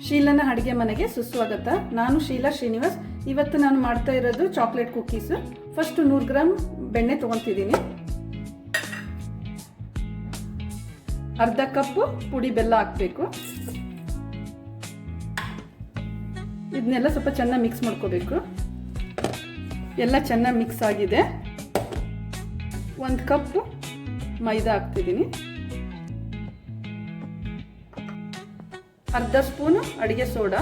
ಶೀಲನ ಅಡುಗೆ ಮನೆಗೆ ಸುಸ್ವಾಗತ. ನಾನು ಶೀಲಾ ಶ್ರೀನಿವಾಸ್. ಇವತ್ತು ನಾನು ಮಾಡ್ತಾ ಇರೋದು ಚಾಕ್ಲೇಟ್ ಕುಕ್ಕೀಸ್. ಫಸ್ಟ್ 100 ಗ್ರಾಮ್ ಬೆಣ್ಣೆ ತೊಗೊತಿದ್ದೀನಿ. ಅರ್ಧ ಕಪ್ ಪುಡಿ ಬೆಲ್ಲ ಹಾಕಬೇಕು. ಇದನ್ನೆಲ್ಲ ಸ್ವಲ್ಪ ಚೆನ್ನಾಗಿ ಮಿಕ್ಸ್ ಮಾಡ್ಕೋಬೇಕು. ಎಲ್ಲ ಚೆನ್ನಾಗಿ ಮಿಕ್ಸ್ ಆಗಿದೆ. 1 ಕಪ್ ಮೈದಾ ಹಾಕ್ತಿದ್ದೀನಿ. ಅರ್ಧ ಸ್ಪೂನ್ ಅಡುಗೆ ಸೋಡಾ,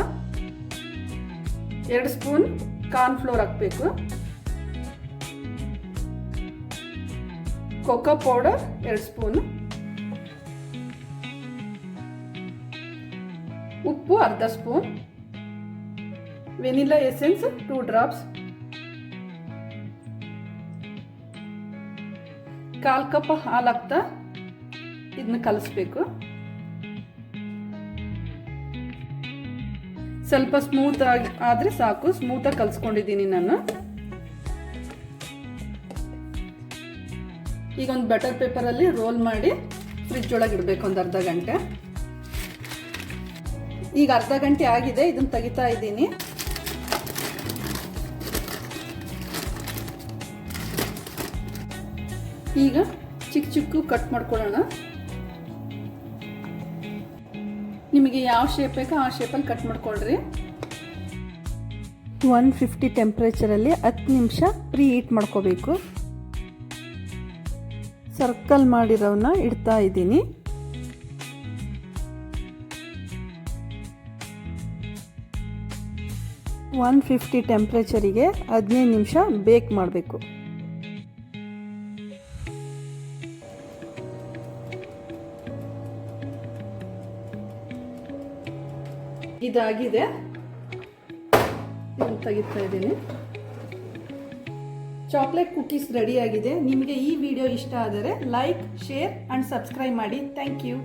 2 ಸ್ಪೂನ್ ಕಾರ್ನ್ ಫ್ಲೋರ್ ಹಾಕಬೇಕು. ಕೋಕೋ ಪೌಡರ್ 2 ಸ್ಪೂನ್, ಉಪ್ಪು ಅರ್ಧ spoon, vanilla essence 2 drops, 1/4 cup ಹಾಲು ಹಾಕ್ತಾ ಇದನ್ನ ಕಲಿಸ್ಬೇಕು. ಸ್ವಲ್ಪ ಸ್ಮೂತ್ ಆಗಿ ಆದರೆ ಸಾಕು. ಸ್ಮೂತಾಗಿ ಕಲಿಸ್ಕೊಂಡಿದ್ದೀನಿ ನಾನು. ಈಗ ಒಂದು ಬಟರ್ ಪೇಪರಲ್ಲಿ ರೋಲ್ ಮಾಡಿ ಫ್ರಿಜ್ ಒಳಗೆ ಇಡಬೇಕು ಒಂದು ಅರ್ಧ ಗಂಟೆ. ಈಗ ಅರ್ಧ ಗಂಟೆ ಆಗಿದೆ. ಇದನ್ನು ತೆಗಿತಾ ಇದ್ದೀನಿ. ಈಗ ಚಿಕ್ಕ ಚಿಕ್ಕ ಕಟ್ ಮಾಡ್ಕೊಳ್ಳೋಣ. ನಿಮಗೆ ಯಾವ ಶೇಪ್ ಬೇಕೋ ಆ ಶೇಪಲ್ಲಿ ಕಟ್ ಮಾಡ್ಕೊಳ್ರಿ. 150 ಟೆಂಪ್ರೇಚರಲ್ಲಿ 10 ನಿಮಿಷ ಪ್ರೀ ಹೀಟ್ ಮಾಡ್ಕೋಬೇಕು. ಸರ್ಕಲ್ ಮಾಡಿರೋನ ಇಡ್ತಾ ಇದ್ದೀನಿ. ಒನ್ 150 ಟೆಂಪ್ರೇಚರಿಗೆ 15 ನಿಮಿಷ ಬೇಕ್ ಮಾಡಬೇಕು. ಇದಾಗಿದೆ. ಇದನ್ನು ತೆಗಿತಾ ಇದ್ದೀನಿ. ಚಾಕ್ಲೇಟ್ ಕುಕ್ಕೀಸ್ ರೆಡಿ ಆಗಿದೆ. ನಿಮಗೆ ಈ ವಿಡಿಯೋ ಇಷ್ಟ ಆದರೆ ಲೈಕ್, ಶೇರ್ ಆ್ಯಂಡ್ ಸಬ್ಸ್ಕ್ರೈಬ್ ಮಾಡಿ. Thank you.